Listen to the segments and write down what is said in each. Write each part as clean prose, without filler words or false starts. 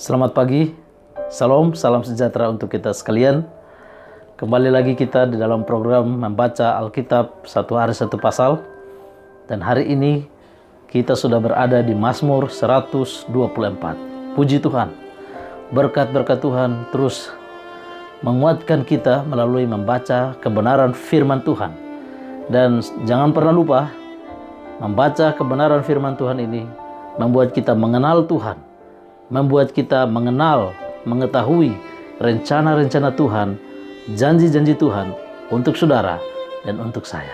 Selamat pagi, salam sejahtera untuk kita sekalian. Kembali lagi kita di dalam program membaca Alkitab satu hari satu pasal. Dan hari ini kita sudah berada di Mazmur 124. Puji Tuhan, berkat-berkat Tuhan terus menguatkan kita melalui membaca kebenaran firman Tuhan. Dan jangan pernah lupa, membaca kebenaran firman Tuhan ini membuat kita mengenal Tuhan, membuat kita mengetahui rencana-rencana Tuhan, janji-janji Tuhan untuk saudara dan untuk saya.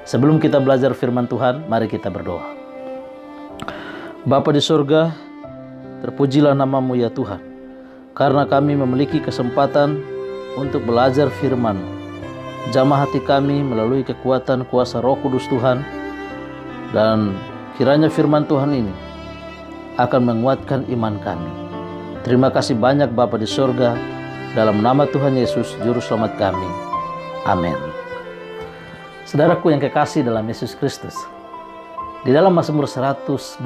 Sebelum kita belajar firman Tuhan, mari kita berdoa. Bapa di surga, terpujilah nama-Mu ya Tuhan, karena kami memiliki kesempatan untuk belajar firman. Jamah hati kami melalui kekuatan kuasa Roh Kudus Tuhan, dan kiranya firman Tuhan ini akan menguatkan iman kami. Terima kasih banyak Bapa di surga, dalam nama Tuhan Yesus Juru Selamat kami. Amin. Saudaraku yang kekasih dalam Yesus Kristus, di dalam Mazmur 124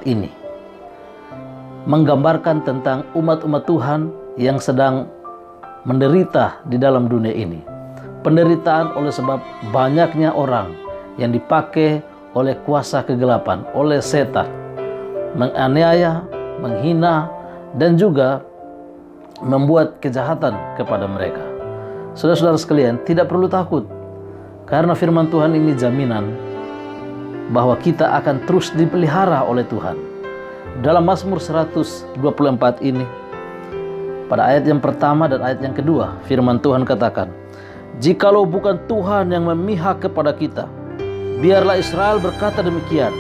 ini menggambarkan tentang umat-umat Tuhan yang sedang menderita di dalam dunia ini. Penderitaan oleh sebab banyaknya orang yang dipakai oleh kuasa kegelapan, oleh setan, menganiaya, menghina, dan juga membuat kejahatan kepada mereka. Saudara-saudara sekalian, tidak perlu takut, karena firman Tuhan ini jaminan bahwa kita akan terus dipelihara oleh Tuhan. Dalam Mazmur 124 ini, pada ayat yang pertama dan ayat yang kedua, firman Tuhan katakan, "Jikalau bukan Tuhan yang memihak kepada kita, biarlah Israel berkata demikian,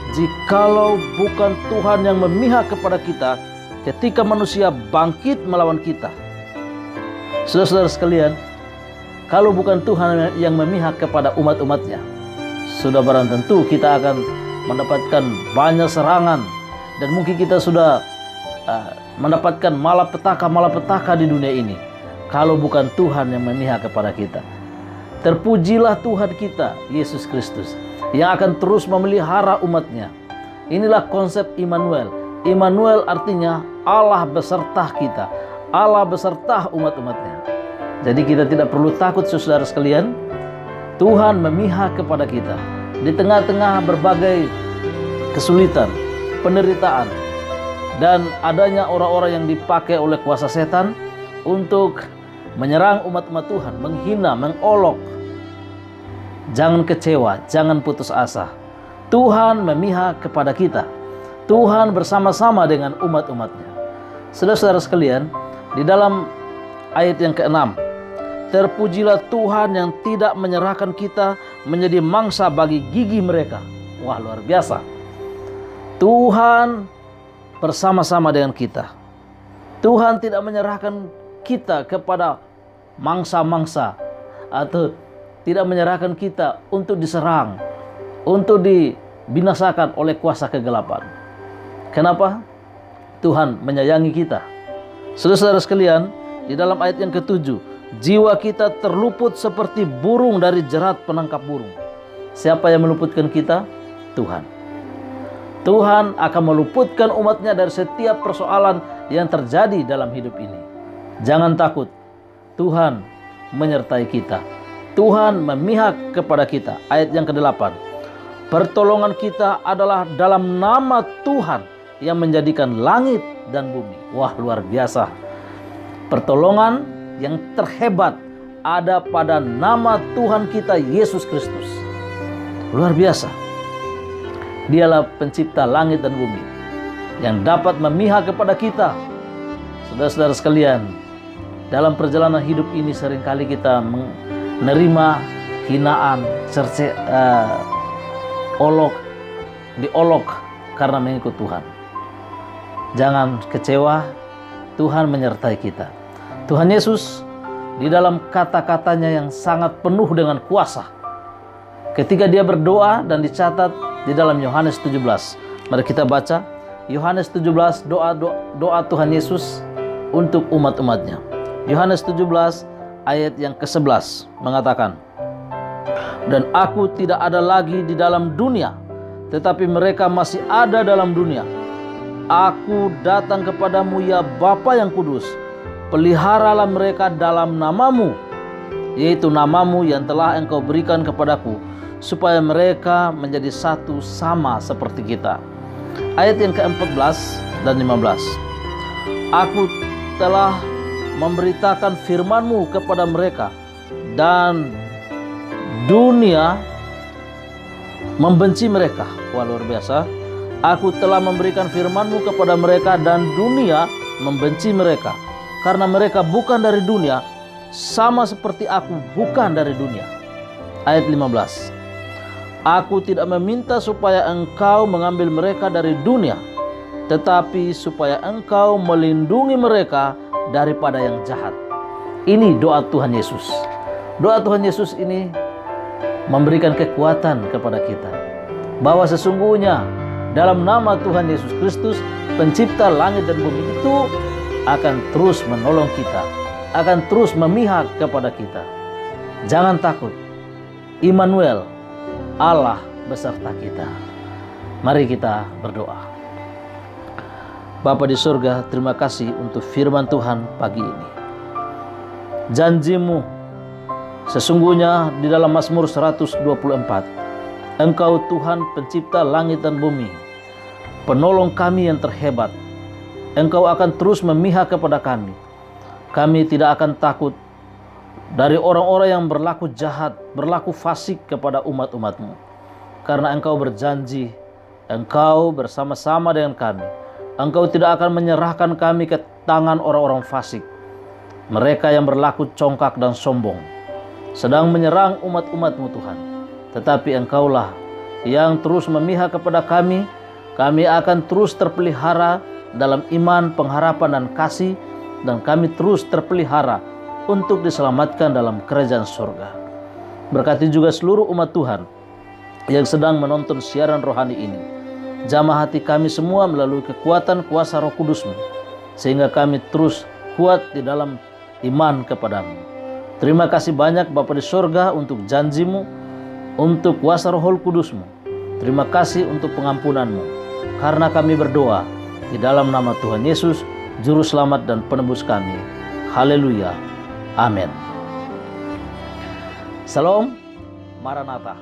jikalau bukan Tuhan yang memihak kepada kita ketika manusia bangkit melawan kita." Saudara-saudara sekalian, kalau bukan Tuhan yang memihak kepada umat-umatnya, sudah barang tentu kita akan mendapatkan banyak serangan, dan mungkin kita sudah mendapatkan malapetaka di dunia ini kalau bukan Tuhan yang memihak kepada kita. Terpujilah Tuhan kita, Yesus Kristus, yang akan terus memelihara umatnya. Inilah konsep Immanuel. Immanuel artinya Allah beserta kita, Allah beserta umat-umatnya. Jadi kita tidak perlu takut, saudara sekalian. Tuhan memihak kepada kita di tengah-tengah berbagai kesulitan, penderitaan, dan adanya orang-orang yang dipakai oleh kuasa setan untuk menyerang umat-umat Tuhan, menghina, mengolok. Jangan kecewa, jangan putus asa. Tuhan memihak kepada kita. Tuhan bersama-sama dengan umat-umatnya. Saudara-saudara sekalian, di dalam ayat yang ke-6, terpujilah Tuhan yang tidak menyerahkan kita menjadi mangsa bagi gigi mereka. Wah, luar biasa. Tuhan bersama-sama dengan kita. Tuhan tidak menyerahkan kita kepada mangsa-mangsa, atau tidak menyerahkan kita untuk diserang, untuk dibinasakan oleh kuasa kegelapan. Kenapa? Tuhan menyayangi kita. Saudara-saudara sekalian, di dalam ayat yang ke-7, jiwa kita terluput seperti burung dari jerat penangkap burung. Siapa yang meluputkan kita? Tuhan. Tuhan akan meluputkan umatnya dari setiap persoalan yang terjadi dalam hidup ini. Jangan takut, Tuhan menyertai kita. Tuhan memihak kepada kita. Ayat yang ke-8, pertolongan kita adalah dalam nama Tuhan yang menjadikan langit dan bumi. Wah, luar biasa. Pertolongan yang terhebat ada pada nama Tuhan kita Yesus Kristus. Luar biasa. Dialah pencipta langit dan bumi yang dapat memihak kepada kita. Saudara-saudara sekalian, dalam perjalanan hidup ini seringkali kita menerima hinaan, diolok karena mengikut Tuhan. Jangan kecewa, Tuhan menyertai kita. Tuhan Yesus di dalam kata-katanya yang sangat penuh dengan kuasa, ketika dia berdoa dan dicatat di dalam Yohanes 17. Mari kita baca Yohanes 17, doa Tuhan Yesus untuk umat-umatnya. Yohanes 17 ayat yang ke-11 mengatakan, "Dan aku tidak ada lagi di dalam dunia, tetapi mereka masih ada dalam dunia. Aku datang kepadamu ya Bapa yang kudus, peliharalah mereka dalam namamu, yaitu namamu yang telah Engkau berikan kepadaku, supaya mereka menjadi satu sama seperti kita. Ayat yang ke-14 dan 15. Aku telah memberitakan firman-Mu kepada mereka, dan dunia membenci mereka. Wah, luar biasa. Aku telah memberikan firman-Mu kepada mereka, dan dunia membenci mereka, karena mereka bukan dari dunia, sama seperti aku bukan dari dunia. Ayat 15. Aku tidak meminta supaya Engkau mengambil mereka dari dunia, tetapi supaya Engkau melindungi mereka daripada yang jahat. Ini doa Tuhan Yesus. Doa Tuhan Yesus ini memberikan kekuatan kepada kita, bahwa sesungguhnya dalam nama Tuhan Yesus Kristus, pencipta langit dan bumi itu akan terus menolong kita, akan terus memihak kepada kita. Jangan takut, Immanuel, Allah beserta kita. Mari kita berdoa. Bapa di surga, terima kasih untuk firman Tuhan pagi ini. Janji-Mu sesungguhnya di dalam Mazmur 124, Engkau Tuhan pencipta langit dan bumi, penolong kami yang terhebat. Engkau akan terus memihak kepada kami. Kami tidak akan takut dari orang-orang yang berlaku jahat, berlaku fasik kepada umat-Umat-Mu. Karena Engkau berjanji, Engkau bersama-sama dengan kami. Engkau tidak akan menyerahkan kami ke tangan orang-orang fasik, mereka yang berlaku congkak dan sombong, sedang menyerang umat-Umat-Mu Tuhan. Tetapi Engkaulah yang terus memihak kepada kami. Kami akan terus terpelihara dalam iman, pengharapan, dan kasih, dan kami terus terpelihara untuk diselamatkan dalam kerajaan surga. Berkati juga seluruh umat Tuhan yang sedang menonton siaran rohani ini. Jamah hati kami semua melalui kekuatan kuasa Roh Kudus-Mu, sehingga kami terus kuat di dalam iman kepadamu. Terima kasih banyak Bapa di surga untuk janji-Mu, untuk kuasa Roh Kudus-Mu. Terima kasih untuk pengampunan-Mu, karena kami berdoa di dalam nama Tuhan Yesus, Juru Selamat dan Penebus kami. Haleluya. Amin. Salam Maranatha.